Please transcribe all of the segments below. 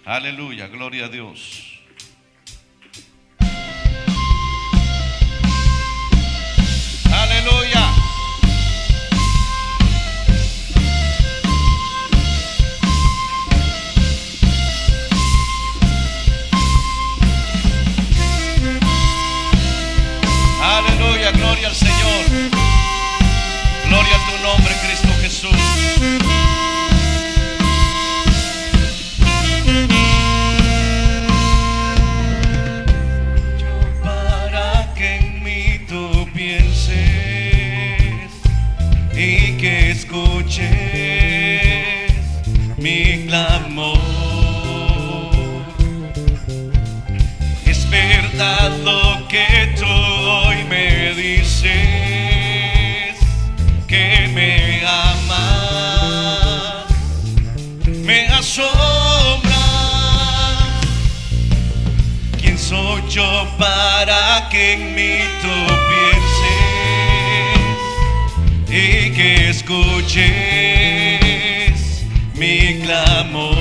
Aleluya, gloria a Dios. Aleluya. Aleluya, gloria al Señor. Gloria a tu nombre, Cristo Jesús. Y que escuches mi clamor. Es verdad lo que tú hoy me dices, que me amas, me asombra. ¿Quién soy yo para que en mí tú pienses y que escuches mi clamor?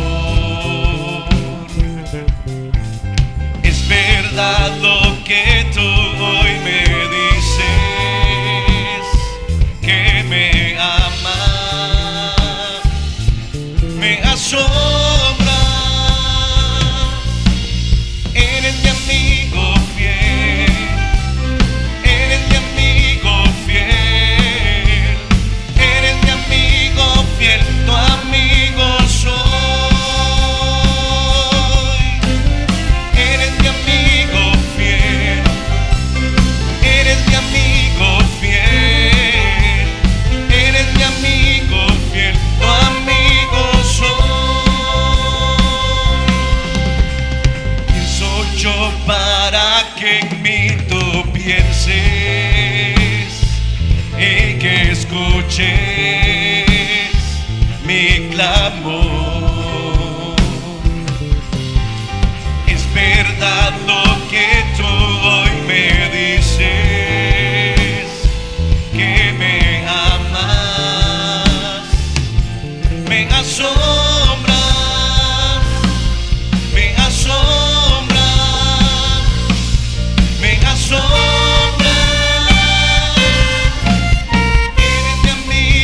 Es verdad lo que tú hoy me dices, que me amas, me asombra. Eres mi amigo fiel, eres mi amigo fiel. Tu amigo soy, eres mi amigo fiel, eres mi amigo fiel, eres mi amigo fiel, tu amigo soy. ¿Quién soy yo para que en mí tú pienses y que escuches mi clamor? Es verdad lo que tú hoy me dices, que me amas, me asombra, me asombra, me asombra. Eres mi amigo.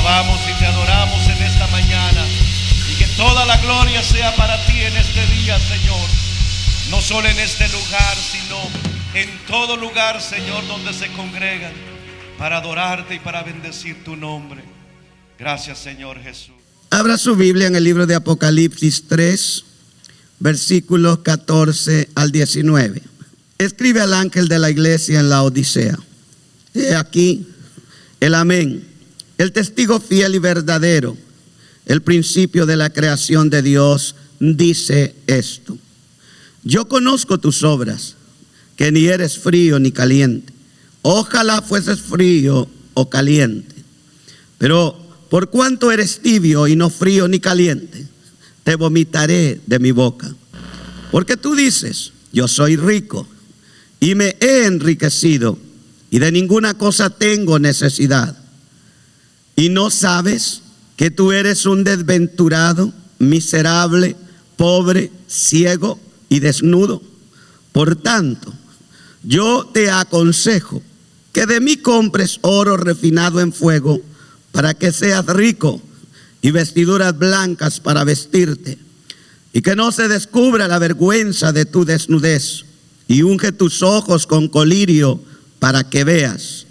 alabamos y te adoramos en esta mañana. Y que toda la gloria sea para ti en este día, Señor. No solo en este lugar, sino en todo lugar, Señor, donde se congregan para adorarte y para bendecir tu nombre. Gracias, Señor Jesús. Abra su Biblia en el libro de Apocalipsis 3, versículos 14 al 19. Escribe al ángel de la iglesia en la Odisea: he aquí el amén, el testigo fiel y verdadero, el principio de la creación de Dios, dice esto: yo conozco tus obras, que ni eres frío ni caliente. Ojalá fueses frío o caliente. Pero por cuanto eres tibio y no frío ni caliente, te vomitaré de mi boca. Porque tú dices: yo soy rico y me he enriquecido, y de ninguna cosa tengo necesidad. Y no sabes que tú eres un desventurado, miserable, pobre, ciego y desnudo. Por tanto, yo te aconsejo que de mí compres oro refinado en fuego, para que seas rico, y vestiduras blancas para vestirte, y que no se descubra la vergüenza de tu desnudez, y unge tus ojos con colirio para que veas.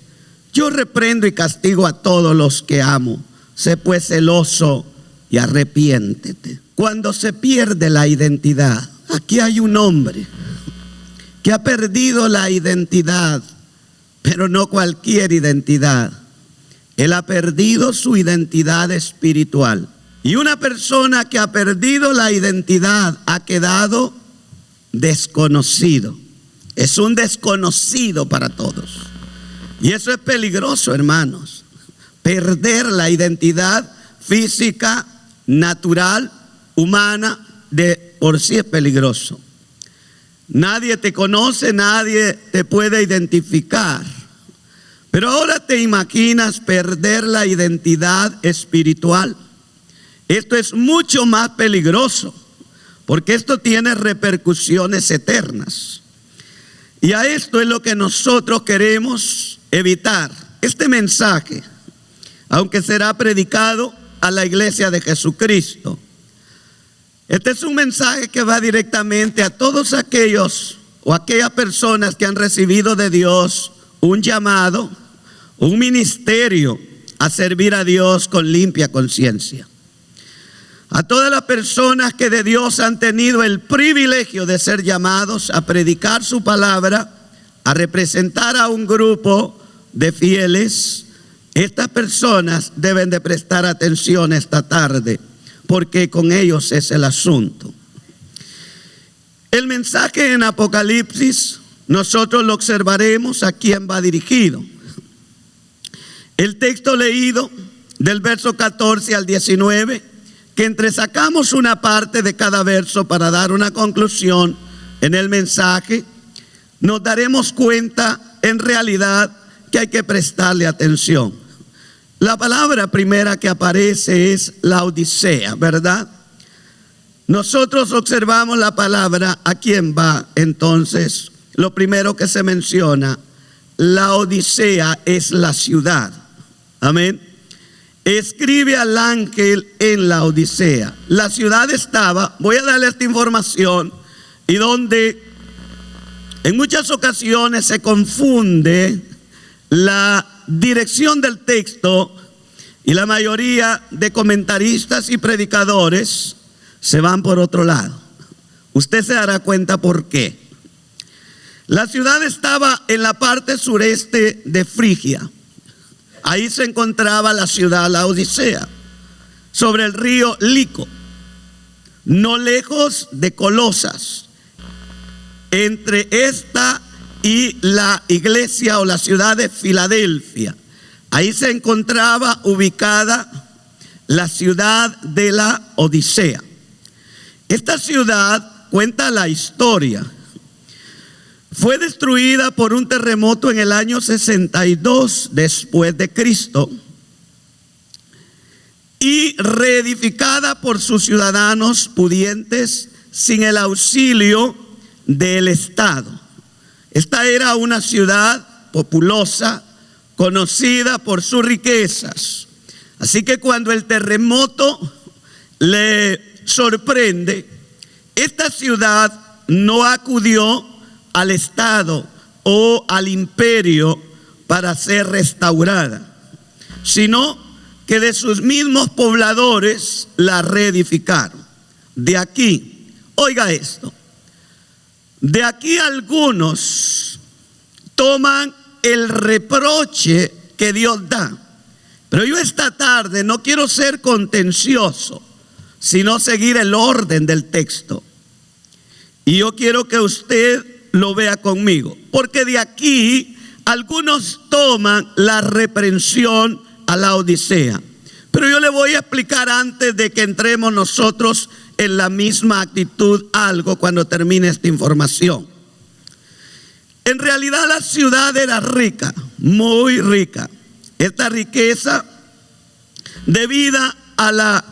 Yo reprendo y castigo a todos los que amo. Sé pues celoso y arrepiéntete. Cuando se pierde la identidad, aquí hay un hombre que ha perdido la identidad, pero no cualquier identidad. Él ha perdido su identidad espiritual. Y una persona que ha perdido la identidad ha quedado desconocido. Es un desconocido para todos. Y eso es peligroso, hermanos. Perder la identidad física, natural, humana, de por sí es peligroso. Nadie te conoce, nadie te puede identificar. Pero ahora te imaginas perder la identidad espiritual. Esto es mucho más peligroso, porque esto tiene repercusiones eternas. Y a esto es lo que nosotros queremos evitar. Este mensaje, aunque será predicado a la iglesia de Jesucristo, este es un mensaje que va directamente a todos aquellos o aquellas personas que han recibido de Dios un llamado, un ministerio a servir a Dios con limpia conciencia. A todas las personas que de Dios han tenido el privilegio de ser llamados a predicar su palabra, a representar a un grupo de fieles, estas personas deben de prestar atención esta tarde, porque con ellos es el asunto. El mensaje en Apocalipsis, nosotros lo observaremos a quién va dirigido. El texto leído del verso 14 al 19, que entresacamos una parte de cada verso para dar una conclusión en el mensaje, nos daremos cuenta en realidad que hay que prestarle atención. La palabra primera que aparece es la Odisea, ¿verdad? Nosotros observamos la palabra, ¿a quién va? Entonces, lo primero que se menciona, la Odisea es la ciudad. Amén. Escribe al ángel en la Odisea. La ciudad estaba, voy a darle esta información, y donde en muchas ocasiones se confunde la dirección del texto, y la mayoría de comentaristas y predicadores se van por otro lado. Usted se dará cuenta por qué. La ciudad estaba en la parte sureste de Frigia. Ahí se encontraba la ciudad, la Odisea, sobre el río Lico, no lejos de Colosas. Entre esta y la iglesia o la ciudad de Filadelfia, ahí se encontraba ubicada la ciudad de la Odisea. Esta ciudad, cuenta la historia, fue destruida por un terremoto en el año 62 después de Cristo y reedificada por sus ciudadanos pudientes sin el auxilio del Estado. Esta era una ciudad populosa, conocida por sus riquezas. Así que cuando el terremoto le sorprende, esta ciudad no acudió al Estado o al imperio para ser restaurada, sino que de sus mismos pobladores la reedificaron. De aquí, oiga esto, de aquí algunos toman el reproche que Dios da. Pero yo esta tarde no quiero ser contencioso, sino seguir el orden del texto. Y yo quiero que usted lo vea conmigo, porque de aquí algunos toman la reprensión a la Odisea. Pero yo le voy a explicar antes de que entremos nosotros en la misma actitud algo cuando termine esta información. En realidad la ciudad era rica, muy rica. Esta riqueza, debida a la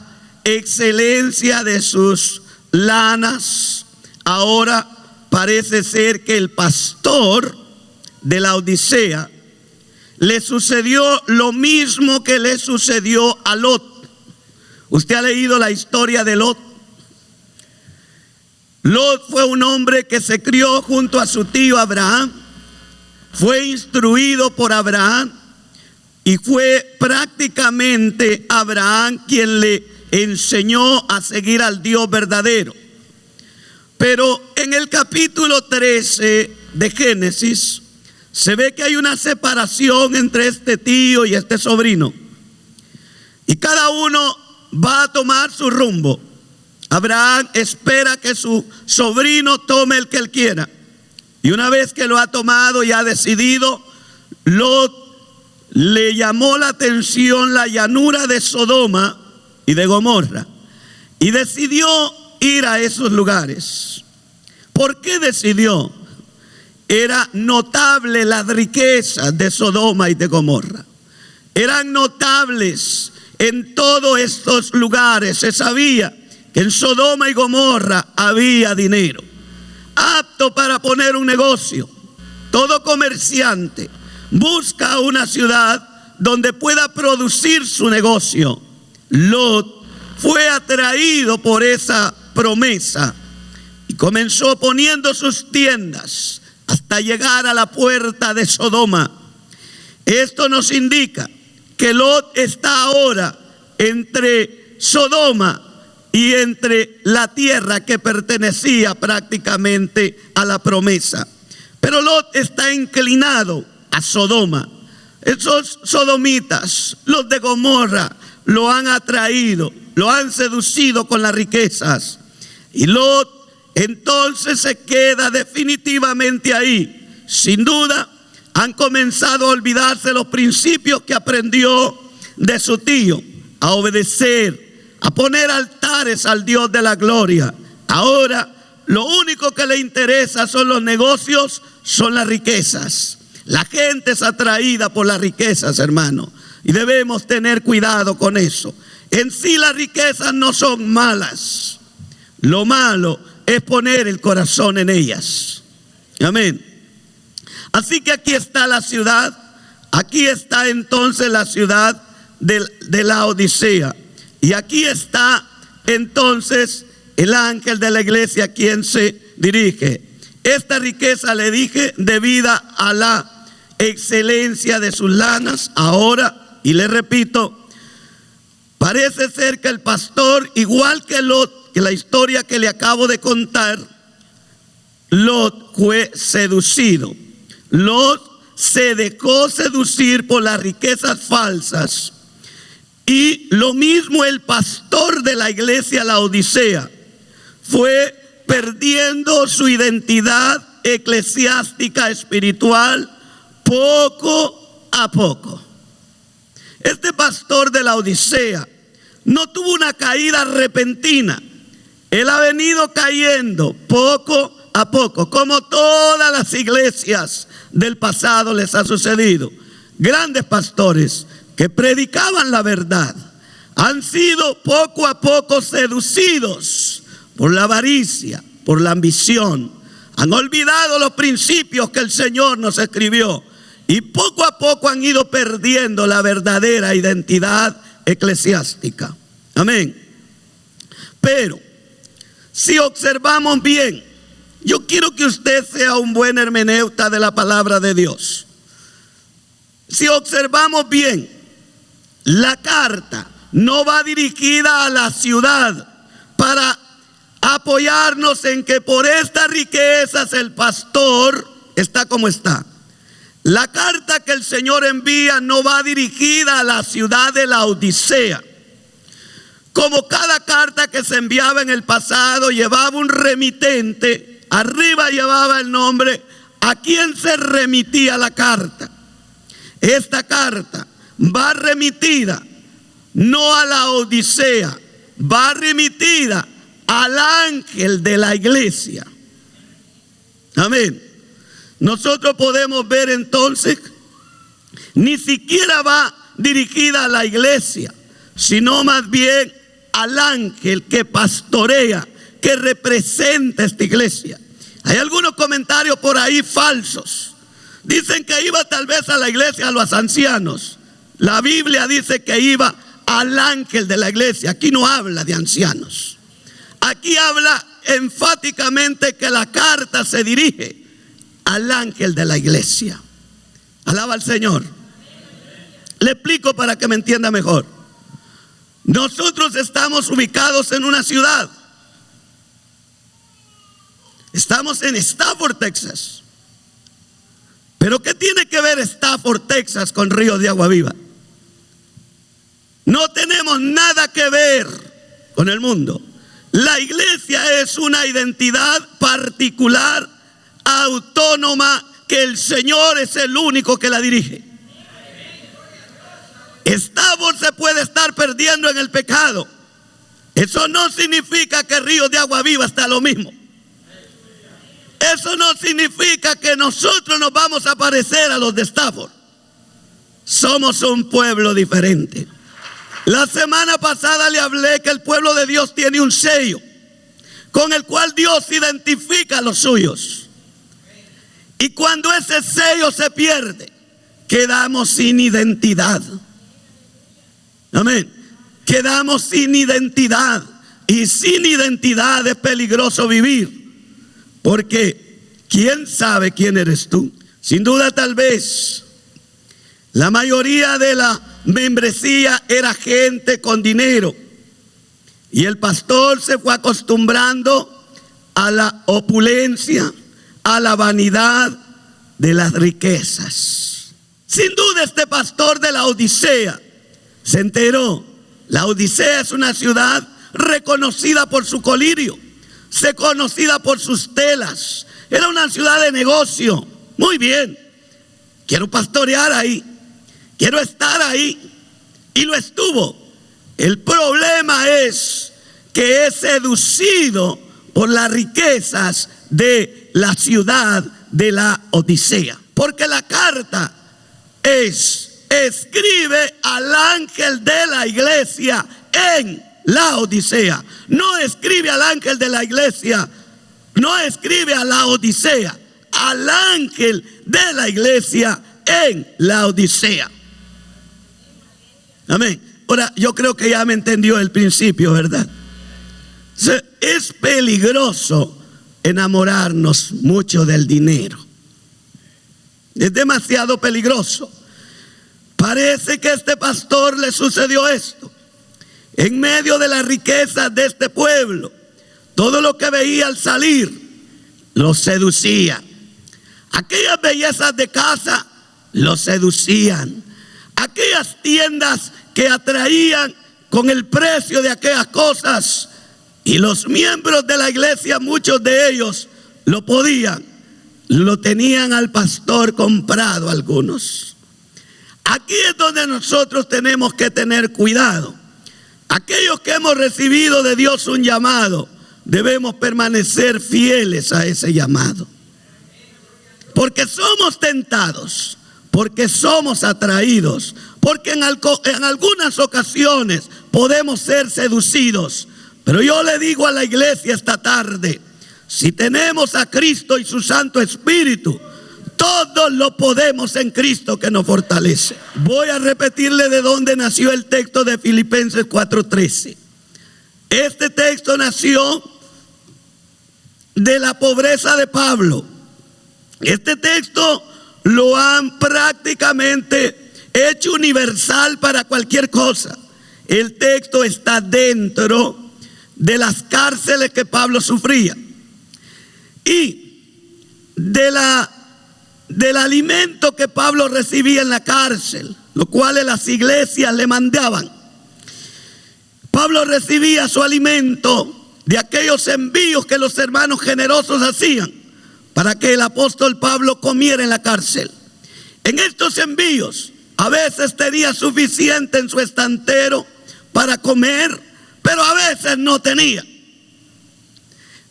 excelencia de sus lanas, ahora parece ser que el pastor de la Odisea le sucedió lo mismo que le sucedió a Lot. ¿Usted ha leído la historia de Lot? Lot fue un hombre que se crió junto a su tío Abraham, fue instruido por Abraham y fue prácticamente Abraham quien le enseñó a seguir al Dios verdadero. Pero en el capítulo 13 de Génesis se ve que hay una separación entre este tío y este sobrino, y cada uno va a tomar su rumbo. Abraham espera que su sobrino tome el que él quiera, y una vez que lo ha tomado y ha decidido, Lot le llamó la atención la llanura de Sodoma y de Gomorra, y decidió ir a esos lugares. ¿Por qué decidió? Era notable las riquezas de Sodoma y de Gomorra. Eran notables en todos estos lugares. Se sabía que en Sodoma y Gomorra había dinero, apto para poner un negocio. Todo comerciante busca una ciudad donde pueda producir su negocio. Lot fue atraído por esa promesa y comenzó poniendo sus tiendas hasta llegar a la puerta de Sodoma. Esto nos indica que Lot está ahora entre Sodoma y entre la tierra que pertenecía prácticamente a la promesa. Pero Lot está inclinado a Sodoma. Esos sodomitas, los de Gomorra, lo han atraído, lo han seducido con las riquezas. Y Lot entonces se queda definitivamente ahí. Sin duda, han comenzado a olvidarse los principios que aprendió de su tío, a obedecer, a poner altares al Dios de la gloria. Ahora, lo único que le interesa son los negocios, son las riquezas. La gente es atraída por las riquezas, hermano, y debemos tener cuidado con eso. En sí las riquezas no son malas. Lo malo es poner el corazón en ellas. Amén. Así que aquí está la ciudad. Aquí está entonces la ciudad de la Odisea. Y aquí está entonces el ángel de la iglesia a quien se dirige. Esta riqueza, le dije, debida a la excelencia de sus lanas. Ahora, y le repito, parece ser que el pastor, igual que Lot, que la historia que le acabo de contar, Lot fue seducido. Lot se dejó seducir por las riquezas falsas. Y lo mismo el pastor de la iglesia La Odisea fue perdiendo su identidad eclesiástica espiritual poco a poco. Este pastor de La Odisea no tuvo una caída repentina. Él ha venido cayendo poco a poco, como todas las iglesias del pasado les ha sucedido. Grandes pastores que predicaban la verdad han sido poco a poco seducidos por la avaricia, por la ambición. Han olvidado los principios que el Señor nos escribió y poco a poco han ido perdiendo la verdadera identidad eclesiástica. Amén. Pero si observamos bien, yo quiero que usted sea un buen hermeneuta de la palabra de Dios. Si observamos bien, la carta no va dirigida a la ciudad para apoyarnos en que por estas riquezas el pastor está como está. La carta que el Señor envía no va dirigida a la ciudad de Laodicea. Como cada carta que se enviaba en el pasado llevaba un remitente, arriba llevaba el nombre a quien se remitía la carta. Esta carta va remitida no a la Odisea, va remitida al ángel de la iglesia. Amén. Nosotros podemos ver entonces, ni siquiera va dirigida a la iglesia, sino más bien al ángel que pastorea, que representa esta iglesia. Hay algunos comentarios por ahí falsos. Dicen que iba tal vez a la iglesia a los ancianos. La Biblia dice que iba al ángel de la iglesia. Aquí no habla de ancianos. Aquí habla enfáticamente que la carta se dirige al ángel de la iglesia. Alaba al Señor. Le explico para que me entienda mejor. Nosotros estamos ubicados en una ciudad. Estamos en Stafford, Texas. Pero ¿qué tiene que ver Stafford, Texas con Ríos de Agua Viva? No tenemos nada que ver con el mundo. La iglesia es una identidad particular, autónoma, que el Señor es el único que la dirige. Stafford se puede estar perdiendo en el pecado. Eso no significa que Ríos de Agua Viva está lo mismo. Eso no significa que nosotros nos vamos a parecer a los de Stafford. Somos un pueblo diferente. La semana pasada le hablé que el pueblo de Dios tiene un sello con el cual Dios identifica a los suyos. Y cuando ese sello se pierde, quedamos sin identidad. Amén. Quedamos sin identidad. Y sin identidad es peligroso vivir. Porque ¿quién sabe quién eres tú? Sin duda, tal vez la mayoría de la membresía era gente con dinero. Y el pastor se fue acostumbrando a la opulencia, a la vanidad de las riquezas. Sin duda, este pastor de la Odisea se enteró. La Odisea es una ciudad reconocida por su colirio, conocida por sus telas. Era una ciudad de negocio. Muy bien, quiero pastorear ahí, quiero estar ahí. Y lo estuvo. El problema es que es seducido por las riquezas de la ciudad de la Odisea. Porque la carta escribe al ángel de la iglesia en la Odisea. No escribe al ángel de la iglesia, no escribe a la Odisea, al ángel de la iglesia en la Odisea. Amén. Ahora, yo creo que ya me entendió el principio, ¿verdad? Es peligroso enamorarnos mucho del dinero. Es demasiado peligroso. Parece que a este pastor le sucedió esto. En medio de las riquezas de este pueblo, todo lo que veía al salir lo seducía. Aquellas bellezas de casa lo seducían. Aquellas tiendas que atraían con el precio de aquellas cosas, y los miembros de la iglesia, muchos de ellos lo podían, lo tenían al pastor comprado algunos. Aquí es donde nosotros tenemos que tener cuidado. Aquellos que hemos recibido de Dios un llamado, debemos permanecer fieles a ese llamado. Porque somos tentados, porque somos atraídos, porque en algunas ocasiones podemos ser seducidos. Pero yo le digo a la iglesia esta tarde, si tenemos a Cristo y su Santo Espíritu, todo lo podemos en Cristo que nos fortalece. Voy a repetirle de dónde nació el texto de Filipenses 4:13. Este texto nació de la pobreza de Pablo. Este texto lo han prácticamente hecho universal para cualquier cosa. El texto está dentro de las cárceles que Pablo sufría y del alimento que Pablo recibía en la cárcel, lo cual las iglesias le mandaban. Pablo recibía su alimento de aquellos envíos que los hermanos generosos hacían para que el apóstol Pablo comiera en la cárcel. En estos envíos a veces tenía suficiente en su estantero para comer, pero a veces no tenía.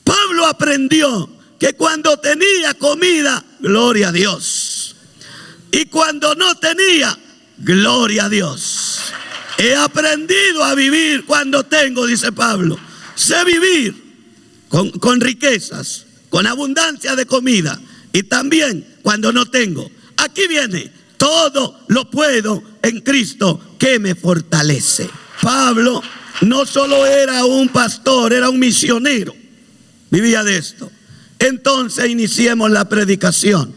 Pablo aprendió que cuando tenía comida, gloria a Dios, y cuando no tenía, gloria a Dios. He aprendido a vivir cuando tengo, dice Pablo. Sé vivir con riquezas, con abundancia de comida, y también cuando no tengo. Aquí viene: todo lo puedo en Cristo que me fortalece. Pablo no solo era un pastor, era un misionero. Vivía de esto. Entonces iniciemos la predicación,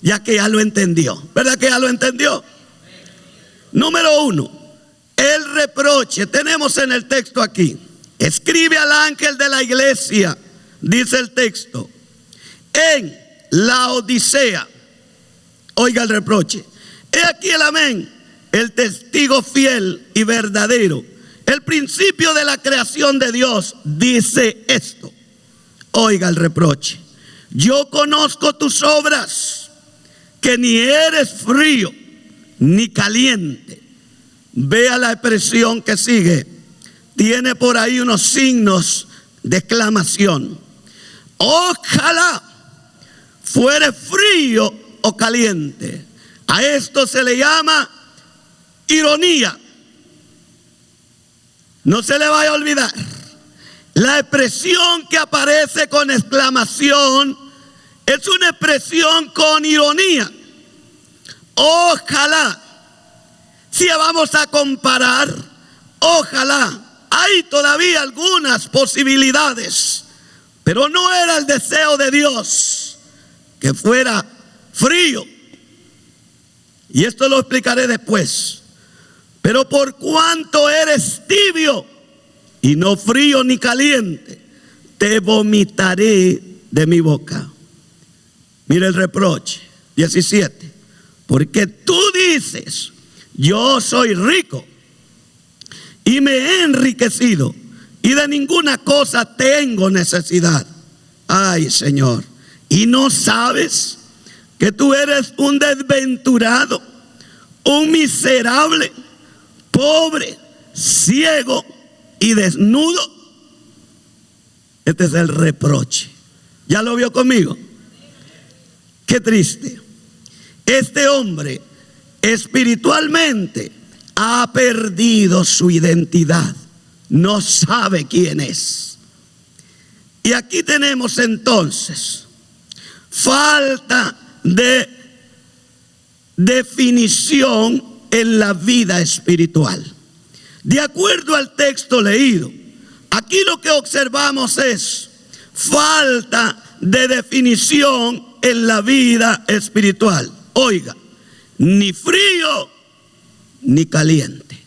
ya que ya lo entendió. ¿Verdad que ya lo entendió? Número 1, el reproche. Tenemos en el texto aquí: escribe al ángel de la iglesia, dice el texto, en Laodicea. Oiga el reproche. He aquí el amén, el testigo fiel y verdadero, el principio de la creación de Dios, dice esto. Oiga el reproche: yo conozco tus obras, que ni eres frío ni caliente. Vea la expresión que sigue. Tiene por ahí unos signos de exclamación. Ojalá fuere frío o caliente. A esto se le llama ironía. No se le vaya a olvidar. La expresión que aparece con exclamación es una expresión con ironía. Ojalá. Si vamos a comparar, ojalá. Hay todavía algunas posibilidades, pero no era el deseo de Dios que fuera frío. Y esto lo explicaré después. Pero por cuanto eres tibio y no frío ni caliente, te vomitaré de mi boca. Mira el reproche, 17. Porque tú dices: yo soy rico y me he enriquecido y de ninguna cosa tengo necesidad. Ay, Señor, ¿y no sabes que tú eres un desventurado, un miserable, pobre, ciego y desnudo? Este es el reproche. ¿Ya lo vio conmigo? Qué triste. Este hombre espiritualmente ha perdido su identidad. No sabe quién es. Y aquí tenemos entonces falta de definición en la vida espiritual. De acuerdo al texto leído, aquí lo que observamos es falta de definición en la vida espiritual. Oiga, ni frío ni caliente.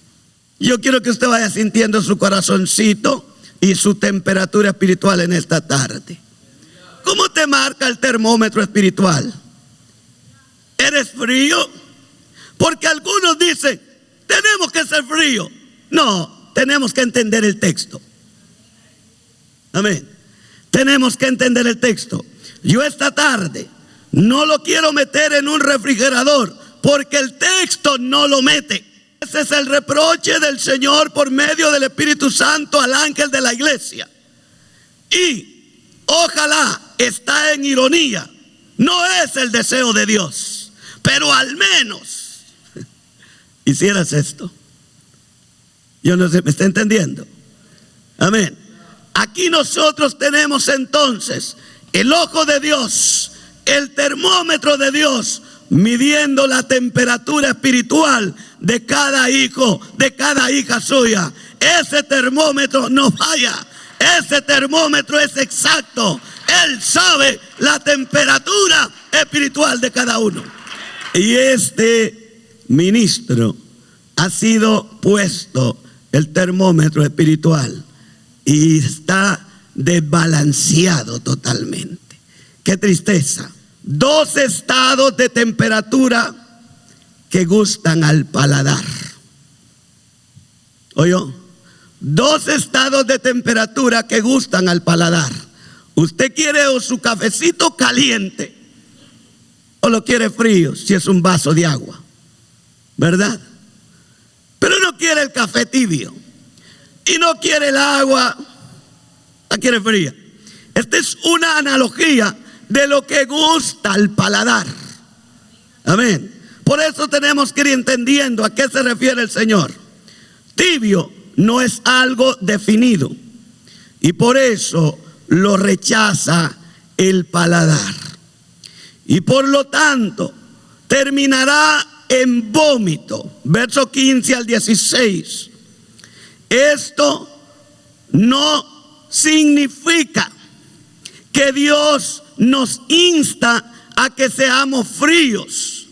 Yo quiero que usted vaya sintiendo su corazoncito y su temperatura espiritual en esta tarde. ¿Cómo te marca el termómetro espiritual? ¿Eres frío? Porque algunos dicen: tenemos que ser frío. No, tenemos que entender el texto. Amén. Tenemos que entender el texto. Yo esta tarde no lo quiero meter en un refrigerador, porque el texto no lo mete. Ese es el reproche del Señor por medio del Espíritu Santo al ángel de la iglesia. Y ojalá está en ironía. No es el deseo de Dios, pero al menos hicieras esto. Yo no sé, ¿me está entendiendo? Amén. Aquí nosotros tenemos entonces el ojo de Dios el termómetro de Dios, midiendo la temperatura espiritual de cada hijo, de cada hija suya. Ese termómetro no falla, ese termómetro es exacto. Él sabe la temperatura espiritual de cada uno. Y este ministro ha sido puesto el termómetro espiritual y está desbalanceado totalmente. Qué tristeza. 2 estados de temperatura que gustan al paladar. ¿Oyó? 2 estados de temperatura que gustan al paladar. ¿Usted quiere o su cafecito caliente o lo quiere frío si es un vaso de agua? ¿Verdad? Pero no quiere el café tibio y no quiere el agua, la quiere fría. Esta es una analogía de lo que gusta al paladar. Amén. Por eso tenemos que ir entendiendo a qué se refiere el Señor. Tibio no es algo definido y por eso lo rechaza el paladar. Y por lo tanto terminará en vómito. Verso 15 al 16. Esto no significa que Dios nos insta a que seamos fríos,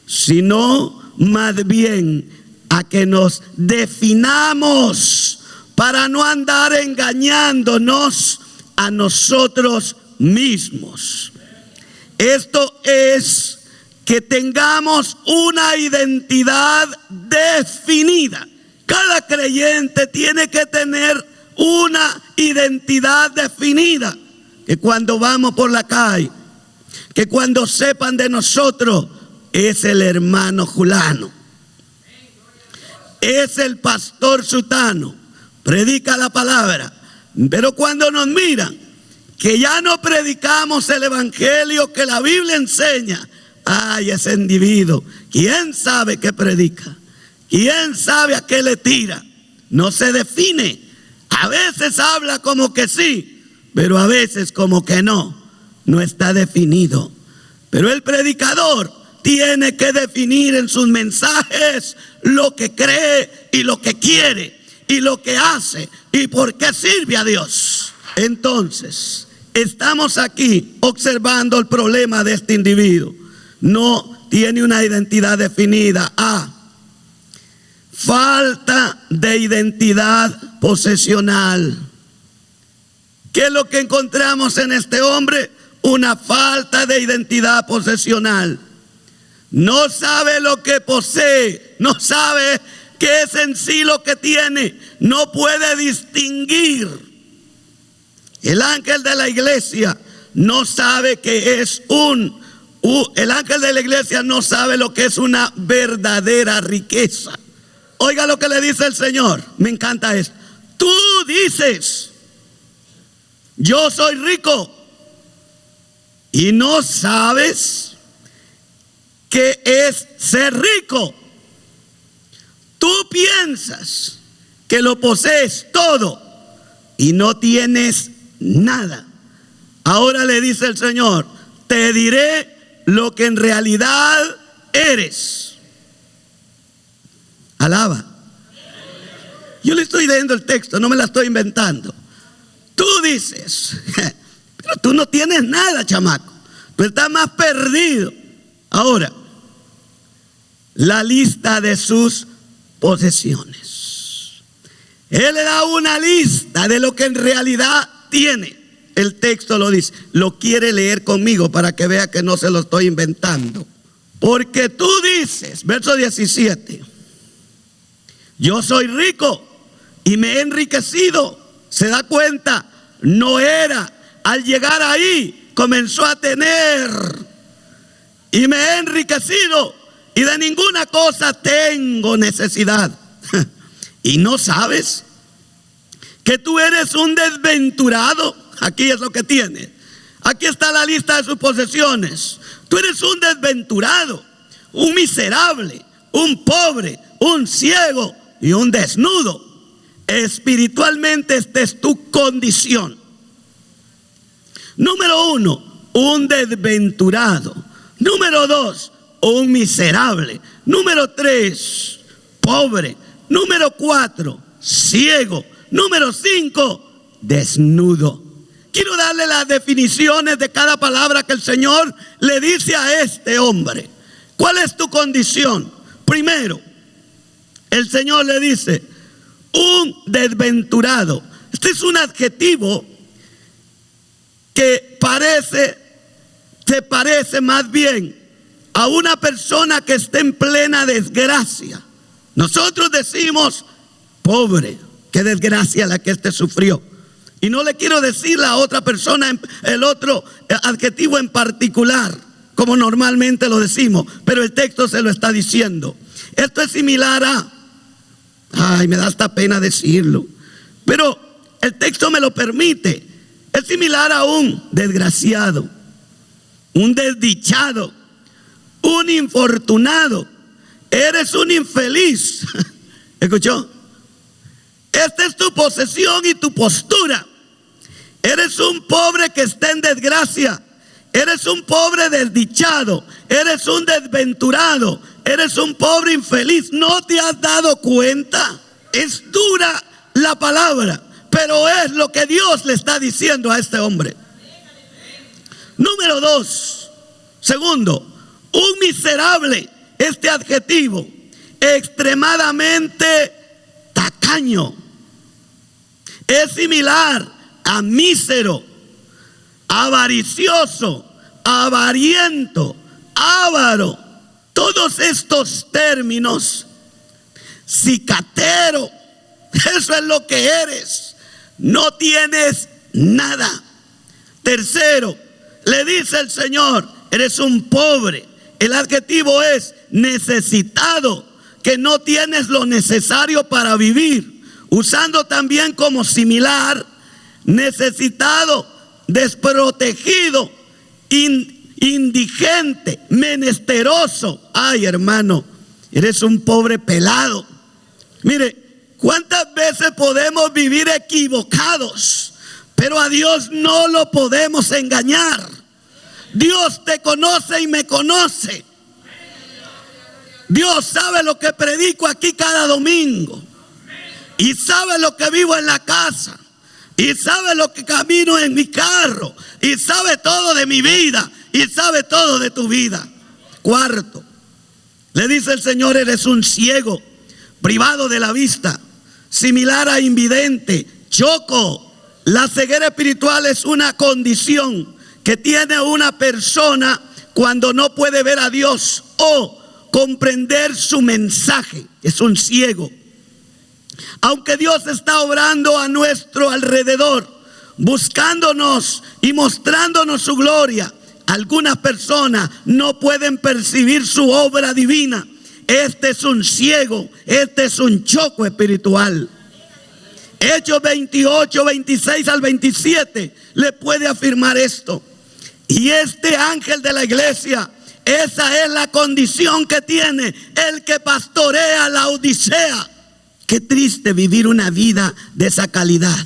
sino más bien a que nos definamos para no andar engañándonos a nosotros mismos. Esto es que tengamos una identidad definida. Cada creyente tiene que tener una identidad definida. Que cuando vamos por la calle, que cuando sepan de nosotros, es el hermano fulano, es el pastor sutano, predica la palabra. Pero cuando nos miran, que ya no predicamos el evangelio que la Biblia enseña, ay, ese individuo, ¿quién sabe qué predica? ¿Quién sabe a qué le tira? No se define. A veces habla como que sí, pero a veces como que no está definido. Pero el predicador tiene que definir en sus mensajes lo que cree y lo que quiere y lo que hace y por qué sirve a Dios. Entonces, estamos aquí observando el problema de este individuo. No tiene una identidad definida. Falta de identidad posesional. ¿Qué es lo que encontramos en este hombre? Una falta de identidad posesional. No sabe lo que posee, no sabe qué es en sí lo que tiene, no puede distinguir. El ángel de la iglesia no sabe que es el ángel de la iglesia no sabe lo que es una verdadera riqueza. Oiga lo que le dice el Señor, me encanta esto. Tú dices, yo soy rico, y no sabes qué es ser rico. Tú piensas que lo posees todo y no tienes nada. Ahora le dice el Señor, te diré lo que en realidad eres. Alaba. Yo le estoy leyendo el texto, no me la estoy inventando. Tú dices, pero tú no tienes nada, chamaco. Tú estás más perdido. Ahora, la lista de sus posesiones. Él le da una lista de lo que en realidad tiene. El texto lo dice. Lo quiere leer conmigo para que vea que no se lo estoy inventando. Porque tú dices, verso 17, yo soy rico y me he enriquecido. ¿Se da cuenta? No era. Al llegar ahí comenzó a tener. Y me he enriquecido y de ninguna cosa tengo necesidad. ¿Y no sabes que tú eres un desventurado? Aquí es lo que tiene. Aquí está la lista de sus posesiones. Tú eres un desventurado, un miserable, un pobre, un ciego y un desnudo. Espiritualmente esta es tu condición. Número 1, un desventurado. Número 2, un miserable. Número 3, pobre. Número 4, ciego. Número 5, desnudo. Quiero darle las definiciones de cada palabra que el Señor le dice a este hombre. ¿Cuál es tu condición? Primero, el Señor le dice, un desventurado. Este es un adjetivo que se parece más bien a una persona que está en plena desgracia. Nosotros decimos, pobre, qué desgracia la que éste sufrió. Y no le quiero decir la otra persona, el otro adjetivo en particular, como normalmente lo decimos, pero el texto se lo está diciendo. Esto es similar a, me da hasta pena decirlo, pero el texto me lo permite. Es similar a un desgraciado, un desdichado, un infortunado. Eres un infeliz. ¿Escuchó? Esta es tu posesión y tu postura. Eres un pobre que está en desgracia. Eres un pobre desdichado. Eres un desventurado. Eres un pobre infeliz. ¿No te has dado cuenta? Es dura la palabra, pero es lo que Dios le está diciendo a este hombre. Número 2. Segundo, un miserable. Este adjetivo, extremadamente tacaño, es similar a mísero, avaricioso, avariento, avaro. Todos estos términos, cicatero, eso es lo que eres. No tienes nada. Tercero, le dice el Señor, eres un pobre. El adjetivo es necesitado, que no tienes lo necesario para vivir. Usando también como similar, necesitado, desprotegido, indigente, menesteroso. Ay, hermano, eres un pobre pelado. Mire, ¿cuántas veces podemos vivir equivocados? Pero a Dios no lo podemos engañar. Dios te conoce y me conoce. Dios sabe lo que predico aquí cada domingo. Y sabe lo que vivo en la casa. Y sabe lo que camino en mi carro. Y sabe todo de mi vida. Y sabe todo de tu vida. Cuarto, le dice el Señor, eres un ciego, privado de la vista, similar a invidente, choco. La ceguera espiritual es una condición que tiene una persona cuando no puede ver a Dios o comprender su mensaje. Es un ciego. Aunque Dios está obrando a nuestro alrededor, buscándonos y mostrándonos su gloria, algunas personas no pueden percibir su obra divina. Este es un ciego, este es un choco espiritual. Hechos 28, 26 al 27 le puede afirmar esto. Y este ángel de la iglesia, esa es la condición que tiene el que pastorea la Odisea. Qué triste vivir una vida de esa calidad.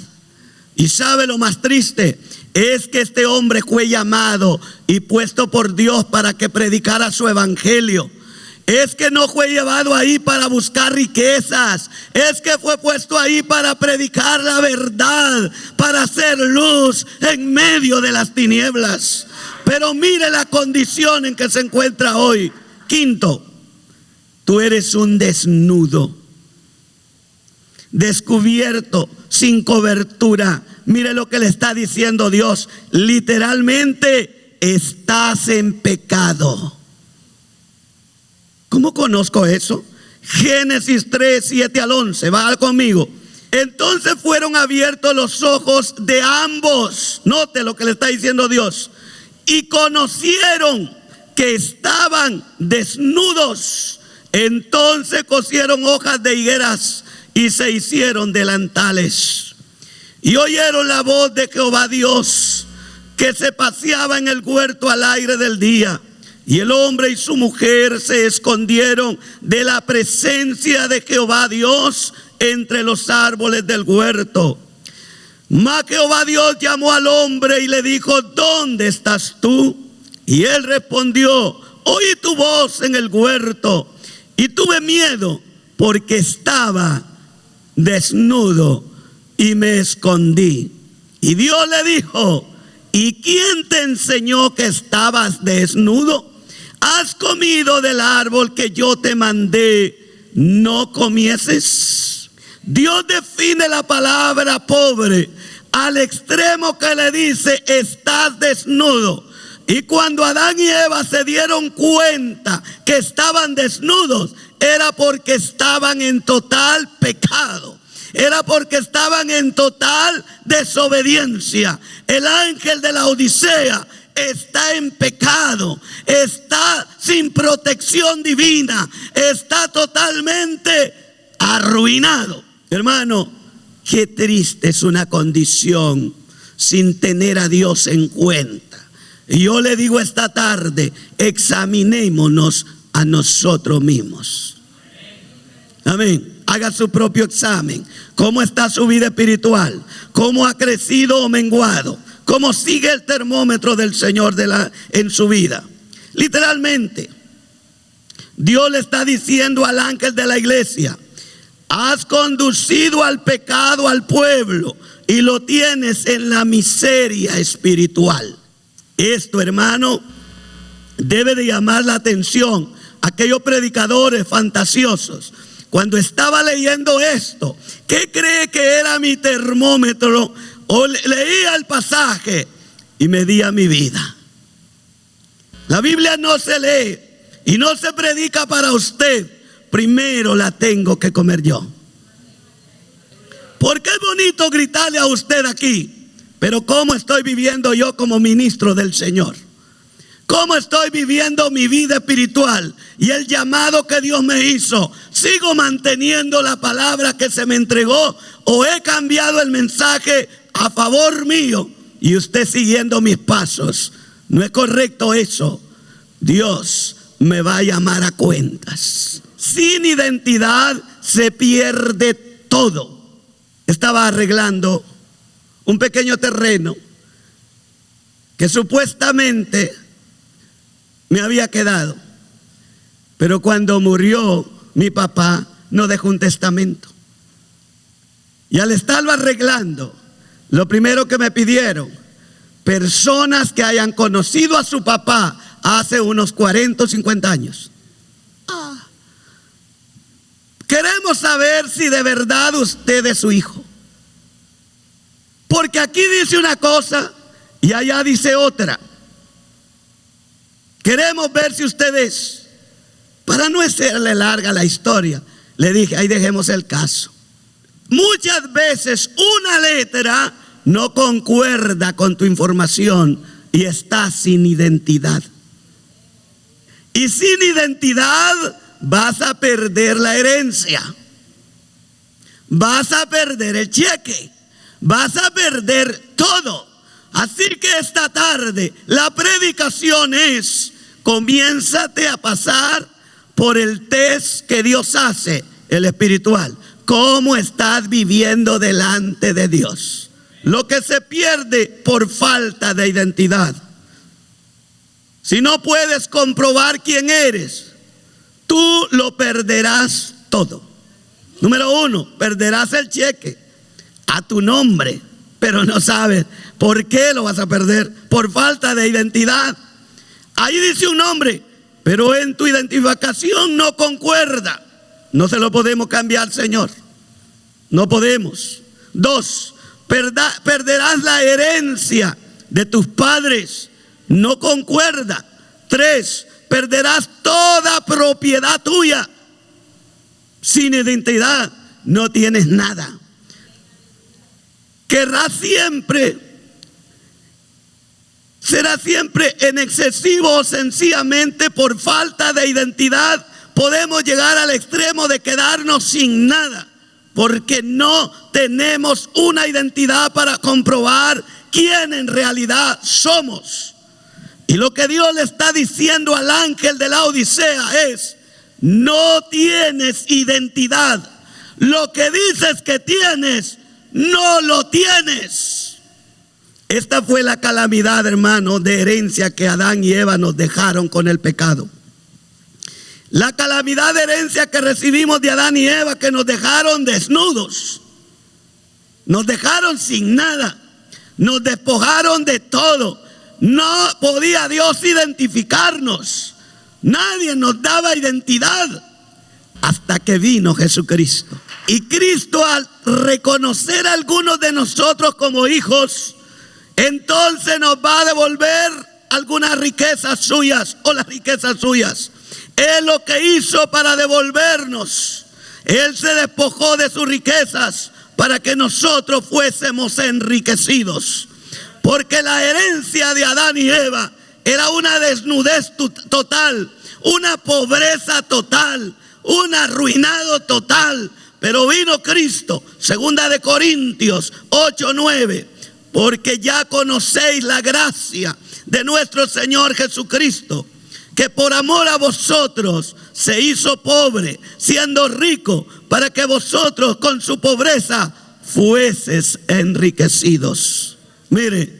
Y sabe lo más triste, es que este hombre fue llamado y puesto por Dios para que predicara su evangelio. Es que no fue llevado ahí para buscar riquezas. Es que fue puesto ahí para predicar la verdad, para hacer luz en medio de las tinieblas. Pero mire la condición en que se encuentra hoy. Quinto, tú eres un desnudo, descubierto, sin cobertura. Mire lo que le está diciendo Dios. Literalmente, estás en pecado. ¿Cómo conozco eso? Génesis 3, 7 al 11. Va conmigo. Entonces fueron abiertos los ojos de ambos. Note lo que le está diciendo Dios. Y conocieron que estaban desnudos. Entonces cosieron hojas de higueras y se hicieron delantales. Y oyeron la voz de Jehová Dios, que se paseaba en el huerto al aire del día. Y el hombre y su mujer se escondieron de la presencia de Jehová Dios entre los árboles del huerto. Mas Jehová Dios llamó al hombre y le dijo: ¿dónde estás tú? Y él respondió: oí tu voz en el huerto y tuve miedo porque estaba desnudo y me escondí. Y Dios le dijo: ¿y quién te enseñó que estabas desnudo? ¿Has comido del árbol que yo te mandé no comieses? Dios define la palabra pobre al extremo que le dice: estás desnudo. Y cuando Adán y Eva se dieron cuenta que estaban desnudos, era porque estaban en total pecado. Era porque estaban en total desobediencia. El ángel de la Odisea está en pecado, está sin protección divina, está totalmente arruinado. Hermano, qué triste es una condición sin tener a Dios en cuenta. Y yo le digo esta tarde: examinémonos a nosotros mismos. Amén. Haga su propio examen. ¿Cómo está su vida espiritual? ¿Cómo ha crecido o menguado? ¿Cómo sigue el termómetro del Señor en su vida? Literalmente, Dios le está diciendo al ángel de la iglesia: has conducido al pecado al pueblo y lo tienes en la miseria espiritual. Esto, hermano, debe de llamar la atención a aquellos predicadores fantasiosos. Cuando estaba leyendo esto, ¿qué cree que era mi termómetro? O leía el pasaje y medía mi vida. La Biblia no se lee y no se predica para usted. Primero la tengo que comer yo. Porque es bonito gritarle a usted aquí, pero ¿cómo estoy viviendo yo como ministro del Señor? ¿Cómo estoy viviendo mi vida espiritual y el llamado que Dios me hizo? ¿Sigo manteniendo la palabra que se me entregó o he cambiado el mensaje a favor mío y usted siguiendo mis pasos? No es correcto eso. Dios me va a llamar a cuentas. Sin identidad se pierde todo. Estaba arreglando un pequeño terreno que supuestamente me había quedado, pero cuando murió mi papá no dejó un testamento. Y al estarlo arreglando, lo primero que me pidieron: personas que hayan conocido a su papá hace unos 40 o 50 años. Queremos saber si de verdad usted es su hijo. Porque aquí dice una cosa y allá dice otra. Queremos ver si usted es. Para no hacerle larga la historia, le dije: ahí dejemos el caso. Muchas veces una letra no concuerda con tu información y está sin identidad. Y sin identidad vas a perder la herencia, vas a perder el cheque, vas a perder todo. Así que esta tarde la predicación es: comiénzate a pasar por el test que Dios hace, el espiritual. ¿Cómo estás viviendo delante de Dios? Lo que se pierde por falta de identidad. Si no puedes comprobar quién eres, tú lo perderás todo. Número 1, perderás el cheque a tu nombre, pero no sabes por qué lo vas a perder. Por falta de identidad. Ahí dice un nombre, pero en tu identificación no concuerda. No se lo podemos cambiar, Señor. No podemos. 2, perderás la herencia de tus padres. No concuerda. 3, perderás toda propiedad tuya. Sin identidad no tienes nada. Querrás siempre, será siempre en excesivo o sencillamente por falta de identidad. Podemos llegar al extremo de quedarnos sin nada, porque no tenemos una identidad para comprobar quién en realidad somos. Y lo que Dios le está diciendo al ángel de la Odisea es: no tienes identidad. Lo que dices que tienes no lo tienes. Esta fue la calamidad, hermano, de herencia que Adán y Eva nos dejaron con el pecado. La calamidad de herencia que recibimos de Adán y Eva, que nos dejaron desnudos, nos dejaron sin nada, nos despojaron de todo. No podía Dios identificarnos, nadie nos daba identidad hasta que vino Jesucristo. Y Cristo, al reconocer a algunos de nosotros como hijos, entonces nos va a devolver algunas riquezas suyas o las riquezas suyas. Él lo que hizo para devolvernos, Él se despojó de sus riquezas para que nosotros fuésemos enriquecidos. Porque la herencia de Adán y Eva era una desnudez total, una pobreza total, un arruinado total. Pero vino Cristo, 2 Corintios 8:9, porque ya conocéis la gracia de nuestro Señor Jesucristo, que por amor a vosotros se hizo pobre, siendo rico, para que vosotros con su pobreza fueses enriquecidos. Mire,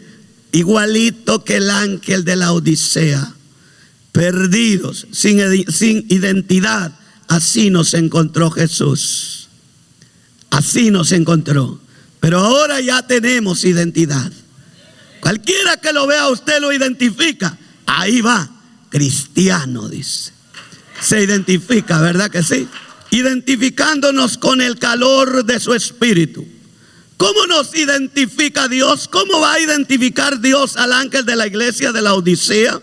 igualito que el ángel de la Odisea, perdidos, sin identidad, así nos encontró Jesús. Así nos encontró. Pero ahora ya tenemos identidad. Cualquiera que lo vea, usted lo identifica. Ahí va, cristiano, dice. Se identifica, ¿verdad que sí? Identificándonos con el calor de su espíritu. ¿Cómo nos identifica Dios? ¿Cómo va a identificar Dios al ángel de la iglesia de la Odisea?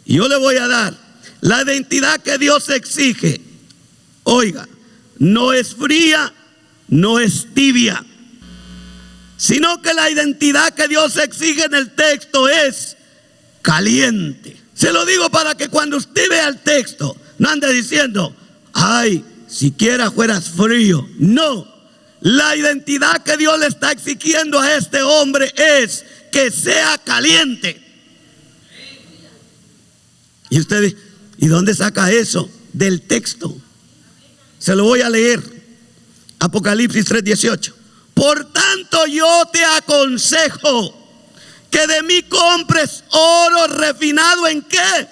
Yo le voy a dar la identidad que Dios exige. Oiga, no es fría, no es tibia, sino que la identidad que Dios exige en el texto es caliente. Se lo digo para que cuando usted vea el texto no ande diciendo, ay, siquiera fueras frío. No, la identidad que Dios le está exigiendo a este hombre es que sea caliente. Y usted dice, ¿y dónde saca eso? Del texto. Se lo voy a leer. Apocalipsis 3:18. Por tanto yo te aconsejo que de mí compres oro refinado ¿en qué?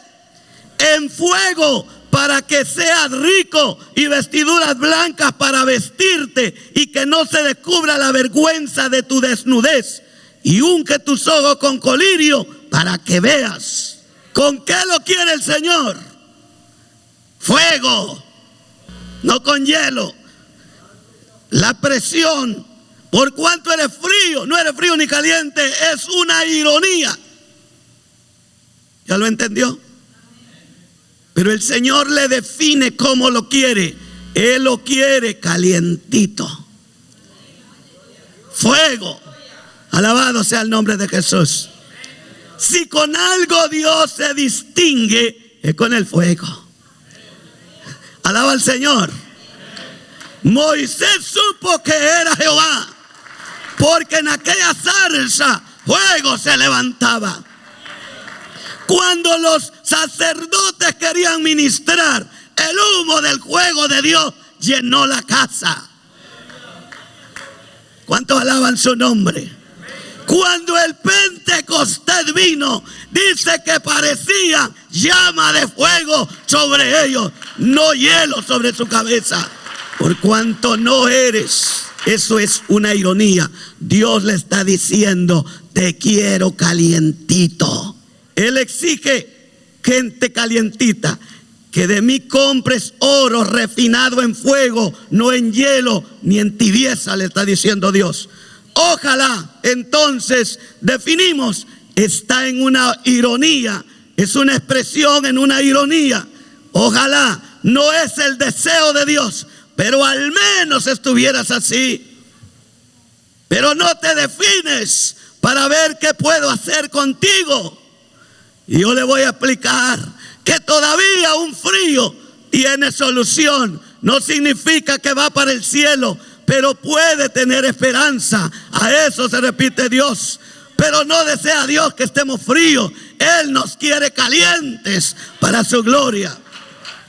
En fuego, para que seas rico, y vestiduras blancas para vestirte, y que no se descubra la vergüenza de tu desnudez, y unge tus ojos con colirio para que veas. ¿Con qué lo quiere el Señor? Fuego, no con hielo. La presión, por cuanto eres frío, no eres frío ni caliente, es una ironía. ¿Ya lo entendió? Pero el Señor le define cómo lo quiere. Él lo quiere calientito. Fuego. Alabado sea el nombre de Jesús. Si con algo Dios se distingue, es con el fuego. Alaba al Señor. Moisés supo que era Jehová, porque en aquella zarza fuego se levantaba. Cuando los sacerdotes querían ministrar, el humo del fuego de Dios llenó la casa. ¿Cuántos alaban su nombre? Cuando el Pentecostés vino, dice que parecía llama de fuego sobre ellos, no hielo sobre su cabeza. Por cuanto no eres, eso es una ironía. Dios le está diciendo, te quiero calientito. Él exige gente calientita, que de mí compres oro refinado en fuego, no en hielo ni en tibieza, le está diciendo Dios. Ojalá, entonces, definimos, está en una ironía, es una expresión en una ironía. Ojalá, no es el deseo de Dios, pero al menos estuvieras así. Pero no te defines para ver qué puedo hacer contigo. Y yo le voy a explicar que todavía un frío tiene solución. No significa que va para el cielo, pero puede tener esperanza. A eso se repite Dios. Pero no desea Dios que estemos fríos. Él nos quiere calientes para su gloria.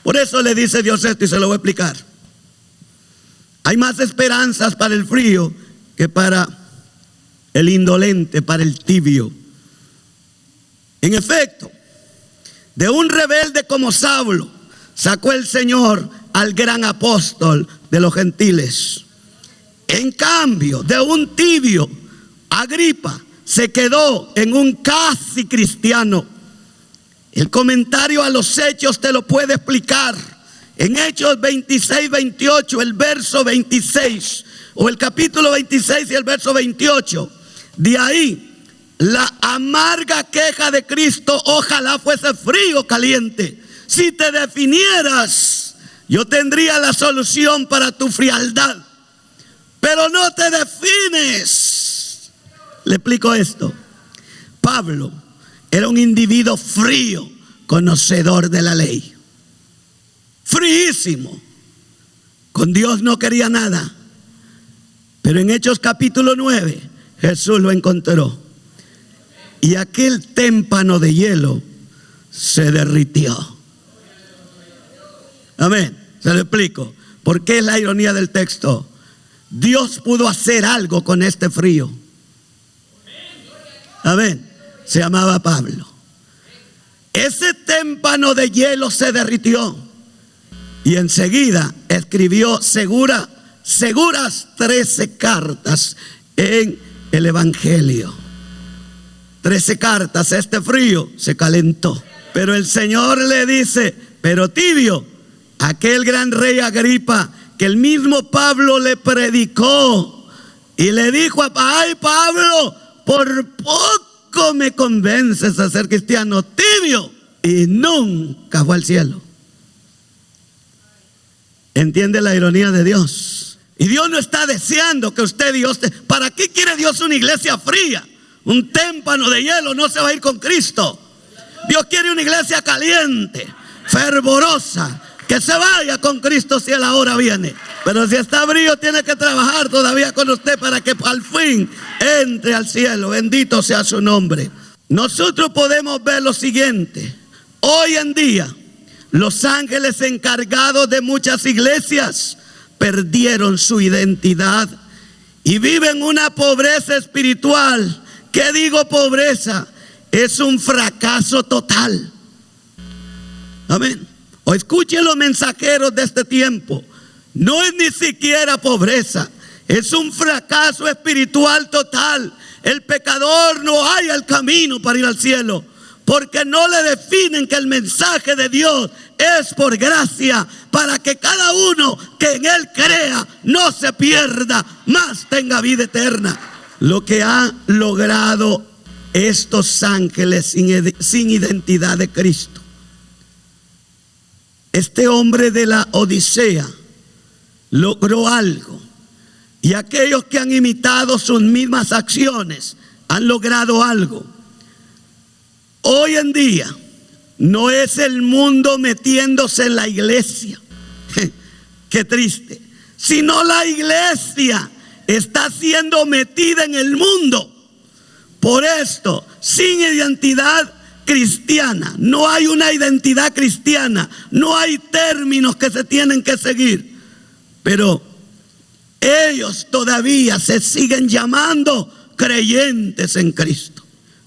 Por eso le dice Dios esto, y se lo voy a explicar. Hay más esperanzas para el frío que para el indolente, para el tibio. En efecto, de un rebelde como Saulo sacó el Señor al gran apóstol de los gentiles. En cambio, de un tibio, Agripa se quedó en un casi cristiano. El comentario a los Hechos te lo puede explicar. En Hechos 26, 28, el verso 26, o el capítulo 26 y el verso 28. De ahí, la amarga queja de Cristo, ojalá fuese frío o caliente. Si te definieras, yo tendría la solución para tu frialdad. Pero no te defines. Le explico esto. Pablo era un individuo frío, conocedor de la ley. Fríísimo. Con Dios no quería nada. Pero en Hechos capítulo 9, Jesús lo encontró. Y aquel témpano de hielo se derritió. Amén. Se lo explico. ¿Por qué es la ironía del texto? Dios pudo hacer algo con este frío. Amén. Se llamaba Pablo. Ese témpano de hielo se derritió. Y enseguida escribió seguras 13 cartas en el Evangelio. 13 cartas. Este frío se calentó. Pero el Señor le dice: pero tibio, aquel gran rey Agripa, que el mismo Pablo le predicó y le dijo: ay Pablo, por poco me convences a ser cristiano. Tibio, y nunca fue al cielo. ¿Entiende la ironía de Dios? Y Dios no está deseando que usted y yo ¿para qué quiere Dios una iglesia fría? Un témpano de hielo no se va a ir con Cristo. Dios quiere una iglesia caliente, fervorosa, que se vaya con Cristo si a la hora viene. Pero si está frío, tiene que trabajar todavía con usted para que al fin entre al cielo. Bendito sea su nombre. Nosotros podemos ver lo siguiente. Hoy en día, los ángeles encargados de muchas iglesias perdieron su identidad y viven una pobreza espiritual. ¿Qué digo pobreza? Es un fracaso total. Amén. O escuchen los mensajeros de este tiempo. No es ni siquiera pobreza, es un fracaso espiritual total. El pecador no halla el camino para ir al cielo, porque no le definen que el mensaje de Dios es por gracia, para que cada uno que en Él crea no se pierda, mas tenga vida eterna. Lo que han logrado estos ángeles sin identidad de Cristo. Este hombre de la Odisea logró algo, y aquellos que han imitado sus mismas acciones han logrado algo. Hoy en día no es el mundo metiéndose en la iglesia, qué triste, sino la iglesia está siendo metida en el mundo. Por esto, sin identidad cristiana, no hay una identidad cristiana, no hay términos que se tienen que seguir, pero ellos todavía se siguen llamando creyentes en Cristo.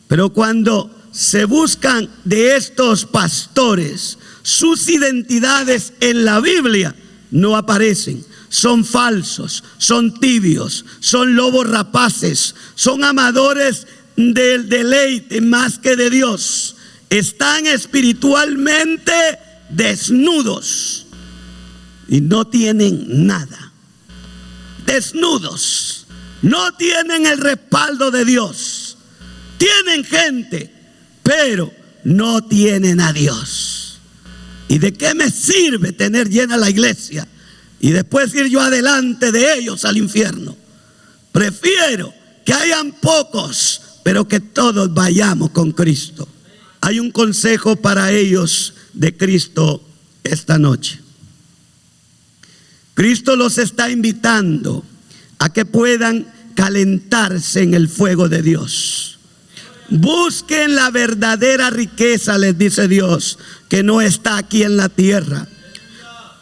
Pero cuando se buscan de estos pastores, sus identidades en la Biblia no aparecen. Son falsos, son tibios, son lobos rapaces, son amadores del deleite más que de Dios. Están espiritualmente desnudos y no tienen nada. Desnudos, no tienen el respaldo de Dios. Tienen gente, pero no tienen a Dios. ¿Y de qué me sirve tener llena la iglesia y después ir yo adelante de ellos al infierno? Prefiero que hayan pocos, pero que todos vayamos con Cristo. Hay un consejo para ellos de Cristo esta noche. Cristo los está invitando a que puedan calentarse en el fuego de Dios. Busquen la verdadera riqueza, les dice Dios, que no está aquí en la tierra.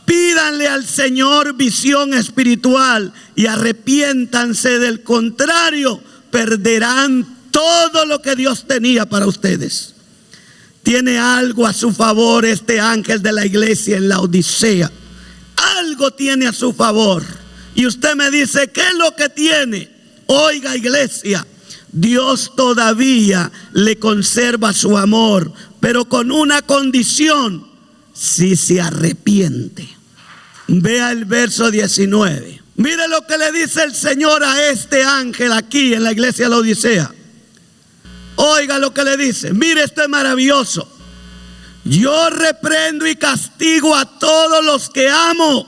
Pídanle al Señor visión espiritual y arrepiéntanse, del contrario, perderán todo lo que Dios tenía para ustedes. Tiene algo a su favor este ángel de la iglesia en Laodicea. Algo tiene a su favor. Y usted me dice, ¿qué es lo que tiene? Oiga, iglesia, Dios todavía le conserva su amor, pero con una condición: si se arrepiente. Vea el verso 19. Mire lo que le dice el Señor a este ángel aquí en la iglesia de Laodicea. Oiga lo que le dice. Mire, esto es maravilloso. Yo reprendo y castigo a todos los que amo.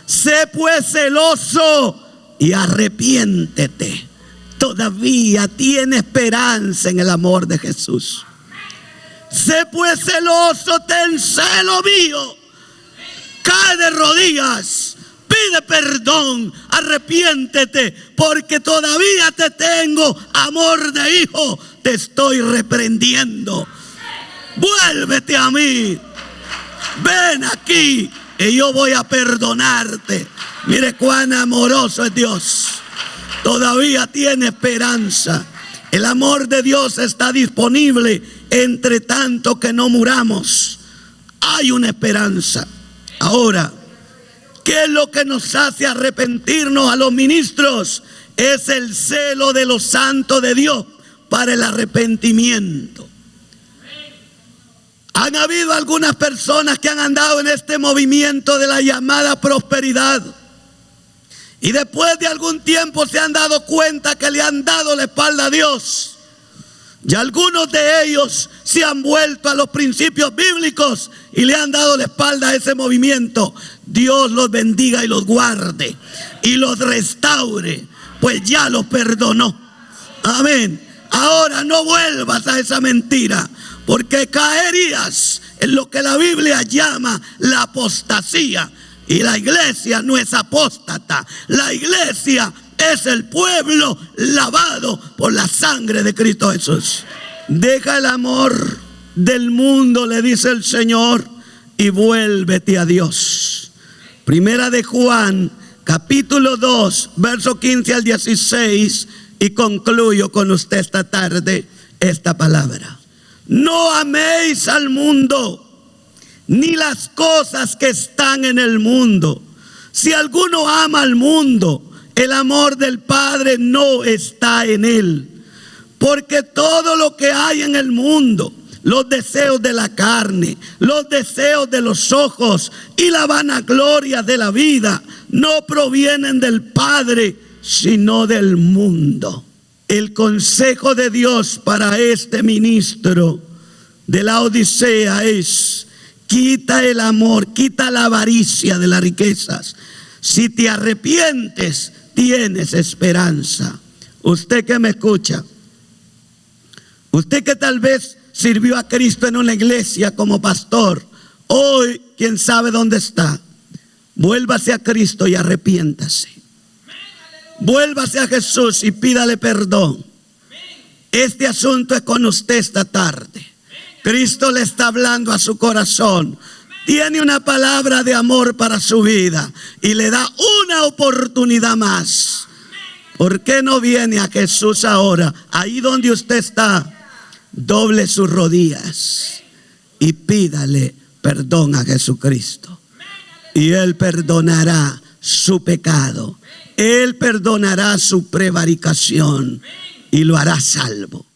Sé pues celoso y arrepiéntete. Todavía tiene esperanza en el amor de Jesús. Sé pues celoso, ten celo mío. Cae de rodillas, pide perdón, arrepiéntete, porque todavía te tengo amor de hijo. Te estoy reprendiendo. Vuélvete a mí. Ven aquí y yo voy a perdonarte. Mire cuán amoroso es Dios. Todavía tiene esperanza. El amor de Dios está disponible, entre tanto que no muramos. Hay una esperanza. Ahora, ¿qué es lo que nos hace arrepentirnos a los ministros? Es el celo de los santos de Dios para el arrepentimiento. Han habido algunas personas que han andado en este movimiento de la llamada prosperidad, y después de algún tiempo se han dado cuenta que le han dado la espalda a Dios. Y algunos de ellos se han vuelto a los principios bíblicos y le han dado la espalda a ese movimiento. Dios los bendiga y los guarde y los restaure, pues ya los perdonó. Amén. Ahora no vuelvas a esa mentira, porque caerías en lo que la Biblia llama la apostasía. Y la iglesia no es apóstata. La iglesia es el pueblo lavado por la sangre de Cristo Jesús. Deja el amor del mundo, le dice el Señor, y vuélvete a Dios. Primera de Juan, capítulo 2, verso 15 al 16, y concluyo con usted esta tarde esta palabra. No améis al mundo, ni las cosas que están en el mundo. Si alguno ama al mundo, el amor del Padre no está en él. Porque todo lo que hay en el mundo, los deseos de la carne, los deseos de los ojos y la vanagloria de la vida, no provienen del Padre, sino del mundo. El consejo de Dios para este ministro de Laodicea es: quita el amor, quita la avaricia de las riquezas. Si te arrepientes, tienes esperanza. Usted que me escucha, usted que tal vez sirvió a Cristo en una iglesia como pastor, hoy quién sabe dónde está. Vuélvase a Cristo y arrepiéntase. Vuélvase a Jesús y pídale perdón. Este asunto es con usted esta tarde. Cristo le está hablando a su corazón. Tiene una palabra de amor para su vida y le da una oportunidad más. ¿Por qué no viene a Jesús ahora? Ahí donde usted está, doble sus rodillas y pídale perdón a Jesucristo. Y Él perdonará su pecado. Él perdonará su prevaricación y lo hará salvo.